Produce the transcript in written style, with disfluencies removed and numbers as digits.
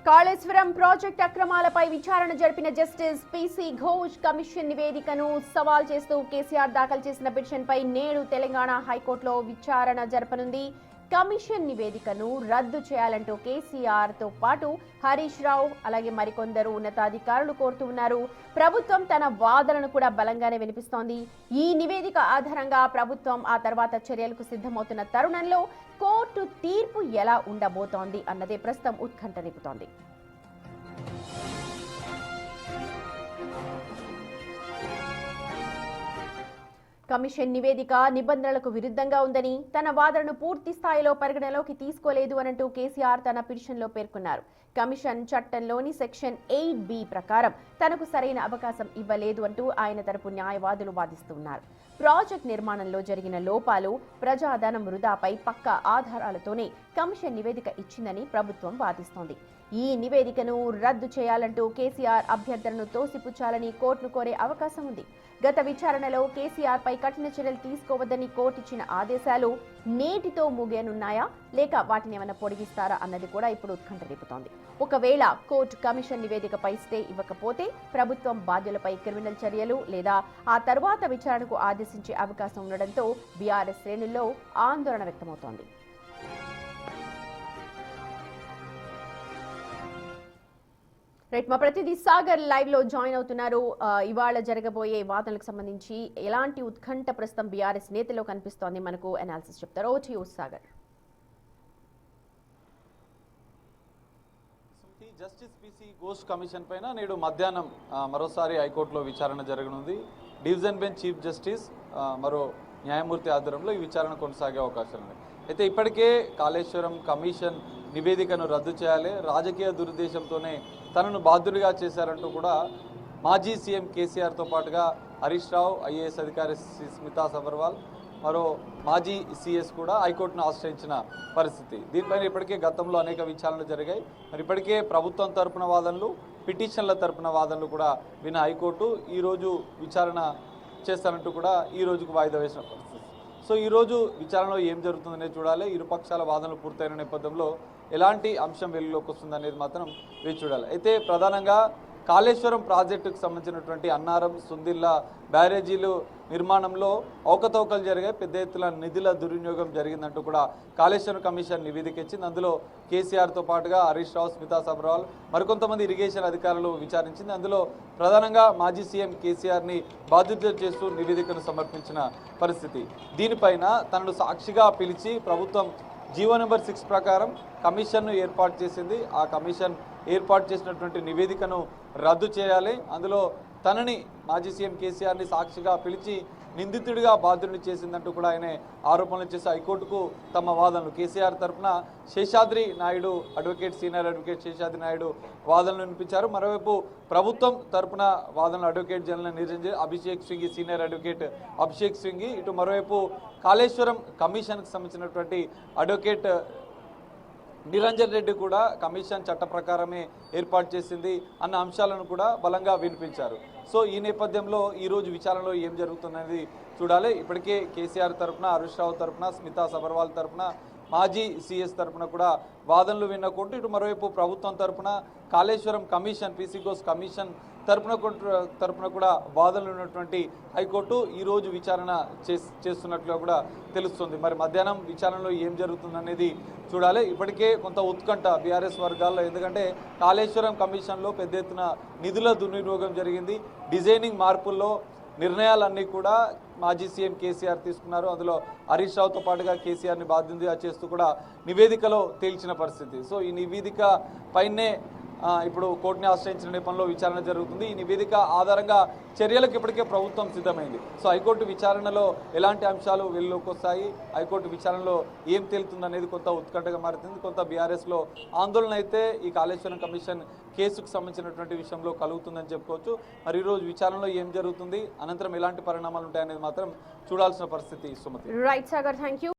Kaleshwaram project అక్రమాలపై విచారణ జరిపిన justice PC Ghosh commission నివేదికను సవాల్ చేస్తూ కేసీఆర్ దాఖలు చేసిన పిటిషన్పై నేడు తెలంగాణ హైకోర్టులో విచారణ జరపనుంది. కమిషన్ నివేదికను రద్దు చేయాలంటూ కేసీఆర్ తో పాటు హరీష్ రావు అలాగే మరికొందరు ఉన్నతాధికారులు కోరుతూ ఉన్నారు. ప్రభుత్వం తన వాదనను కూడా బలంగానే వినిపిస్తోంది. ఈ నివేదిక ఆధారంగా ప్రభుత్వం ఆ తర్వాత చర్యలకు సిద్ధమవుతున్న తరుణంలో కోర్టు తీర్పు ఎలా ఉండబోతోంది అన్నదే ప్రస్తుతం ఉత్కంఠ నింపుతోంది. కమిషన్ నివేదిక నిబంధనలకు విరుద్ధంగా ఉందని, తన వాదనను పూర్తి స్థాయిలో పరిగణలోకి తీసుకోలేదు అనంటూ కేసీఆర్ తన పిటిషన్లో పేర్కొన్నారు. కమిషన్ చట్టంలోని సెక్షన్ 8B ప్రకారం తనకు సరైన అవకాశం ఇవ్వలేదు అంటూ ఆయన తరపు న్యాయవాదులు వాదిస్తున్నారు. ప్రాజెక్ట్ నిర్మాణంలో జరిగిన లోపాలు, ప్రజాధనం వృధాపై పక్కా ఆధారాలతోనే కమిషన్ నివేదిక ఇచ్చిందని ప్రభుత్వం వాదిస్తోంది. ఈ నివేదికను రద్దు చేయాలంటూ కేసీఆర్ అభ్యర్థనను తోసిపుచ్చాలని కోర్టును కోరే అవకాశం ఉంది. గత విచారణలో కేసీఆర్ పై కఠిన చర్యలు తీసుకోవద్దని కోర్టు ఇచ్చిన ఆదేశాలు నేటితో ముగియనున్నాయా లేక వాటిని ఏమైనా పొడిగిస్తారా అన్నది కూడా ఇప్పుడు ఉత్కంఠ రేపుతోంది. ఒకవేళ కోర్టు కమిషన్ నివేదికపై స్టే ఇవ్వకపోతే ప్రభుత్వం బాధ్యులపై క్రిమినల్ చర్యలు లేదా ఆ తర్వాత విచారణకు ఆదేశించే అవకాశం ఉండడంతో బీఆర్ఎస్ శ్రేణుల్లో ఆందోళన వ్యక్తమవుతోంది. రైట్, మా ప్రతినిధి సాగర్ లైవ్ లో జాయిన్ అవుతున్నారు. ఇవాళ జరగబోయే వాదనలకు సంబంధించి ఎలాంటి ఉత్కంఠ ప్రస్తుతం బీఆర్ఎస్ నేతలో కనిపిస్తోంది, మనకు అనాలిసిస్ చెప్తారు. Over to you Sagar. Justice PC Ghosh commission పైన నేడు మధ్యాహ్నం మరోసారి హైకోర్టులో విచారణ జరగనుంది. డివిజన్ బెంచ్ చీఫ్ జస్టిస్ మరో న్యాయమూర్తి ఆధ్వర్యంలో ఈ విచారణ కొనసాగే అవకాశం ఉంది. అయితే ఇప్పటికే కాళేశ్వరం కమిషన్ నివేదికను రద్దు చేయాలి, రాజకీయ దురుద్దేశంతోనే తనను బాధ్యుడిగా చేశారంటూ కూడా మాజీ సీఎం కేసీఆర్తో పాటుగా హరీష్ రావు, ఐఏఎస్ అధికారి స్మితా సబర్వాల్, మరో మాజీ సీఎస్ కూడా హైకోర్టును ఆశ్రయించిన పరిస్థితి. దీనిపైన ఇప్పటికే గతంలో అనేక విచారణలు జరిగాయి. మరి ఇప్పటికే ప్రభుత్వం తరపున వాదనలు, పిటిషన్ల తరపున వాదనలు కూడా విన్న హైకోర్టు ఈరోజు విచారణ చేస్తానంటూ కూడా ఈ రోజుకు వాయిదా వేసిన పరిస్థితి. సో ఈరోజు విచారణలో ఏం జరుగుతుందనేది చూడాలి. ఇరుపక్షాల వాదనలు పూర్తయిన నేపథ్యంలో ఎలాంటి అంశం వెలుగులోకి వస్తుందనేది మాత్రం వేచి చూడాలి. అయితే ప్రధానంగా కాళేశ్వరం ప్రాజెక్టుకు సంబంధించినటువంటి అన్నారం, సుందిల్లా బ్యారేజీలు నిర్మాణంలో అవకతవకలు జరిగాయి, పెద్ద ఎత్తున నిధుల దుర్వినియోగం జరిగిందంటూ కూడా కాళేశ్వరం కమిషన్ నివేదిక ఇచ్చింది. అందులో కేసీఆర్తో పాటుగా హరీష్ రావు, స్మితా సబర్వాల్, మరికొంతమంది ఇరిగేషన్ అధికారులు విచారించింది. అందులో ప్రధానంగా మాజీ సీఎం కేసీఆర్ని బాధ్యత చేస్తూ నివేదికను సమర్పించిన పరిస్థితి. దీనిపైన తనను సాక్షిగా పిలిచి ప్రభుత్వం జీవో నెంబర్ 6 ప్రకారం కమిషన్ను ఏర్పాటు చేసింది. ఆ కమిషన్ ఏర్పాటు చేసినటువంటి నివేదికను రద్దు చేయాలి, అందులో తనని మాజీ సీఎం కేసీఆర్ని సాక్షిగా పిలిచి నిందితుడిగా బాధ్యుడిని చేసిందంటూ కూడా ఆయన ఆరోపణలు చేసి హైకోర్టుకు తమ వాదనలు కేసీఆర్ తరఫున Seshadri Naidu, advocate senior advocate Seshadri Naidu వాదనలు వినిపించారు. మరోవైపు ప్రభుత్వం తరఫున వాదనలు అడ్వకేట్ జనరల్ నిరంజన్, అభిషేక్ సింగి, సీనియర్ అడ్వకేట్ అభిషేక్ సింగి, ఇటు మరోవైపు కాళేశ్వరం కమిషన్కి సంబంధించినటువంటి అడ్వకేట్ నిరంజన్ రెడ్డి కూడా కమిషన్ చట్ట ప్రకారమే ఏర్పాటు చేసింది అన్న అంశాలను కూడా బలంగా వినిపించారు. సో ఈ నేపథ్యంలో ఈరోజు విచారణలో ఏం జరుగుతుందనేది చూడాలి. ఇప్పటికే కేసీఆర్ తరఫున, హరీష్ రావు తరఫున, స్మితా సబర్వాల్ తరఫున, మాజీ సీఎస్ తరఫున కూడా వాదనలు విన్న కోర్టు, ఇటు మరోవైపు ప్రభుత్వం తరఫున Kaleshwaram commission, PC Ghosh commission తరఫున కూడా వాదనలు ఉన్నటువంటి హైకోర్టు ఈరోజు విచారణ చేస్తున్నట్లుగా కూడా తెలుస్తుంది. మరి మధ్యాహ్నం విచారణలో ఏం జరుగుతుందనేది చూడాలి. ఇప్పటికే కొంత ఉత్కంఠ బీఆర్ఎస్ వర్గాల్లో, ఎందుకంటే కాళేశ్వరం కమిషన్లో పెద్ద ఎత్తున నిధుల దుర్వినియోగం జరిగింది. డిజైనింగ్ మార్పుల్లో నిర్ణయాలన్నీ కూడా మాజీ సీఎం కేసీఆర్ తీసుకున్నారు. అందులో హరీష్ రావుతో పాటుగా కేసీఆర్ని బాధ్యుడిగా చేస్తూ కూడా నివేదికలో తేల్చిన పరిస్థితి. సో ఈ నివేదిక పైనే ఇప్పుడు కోర్టుని ఆశ్రయించిన నేపథ్యంలో విచారణ జరుగుతుంది. ఈ నివేదిక ఆధారంగా చర్యలకు ఇప్పటికే ప్రభుత్వం సిద్ధమైంది. సో హైకోర్టు విచారణలో ఎలాంటి అంశాలు వెలుగులోకి వస్తాయి, హైకోర్టు విచారణలో ఏం తేలుతుందనేది కొంత ఉత్కంఠగా మారుతుంది. కొంత బీఆర్ఎస్లో ఆందోళన అయితే ఈ కాళేశ్వరం కమిషన్ కేసుకు సంబంధించినటువంటి విషయంలో కలుగుతుందని చెప్పుకోవచ్చు. మరి ఈరోజు విచారణలో ఏం జరుగుతుంది, అనంతరం ఎలాంటి పరిణామాలు ఉంటాయనేది మాత్రం చూడాల్సిన పరిస్థితి. Sumathi. Right Sagar, thank you.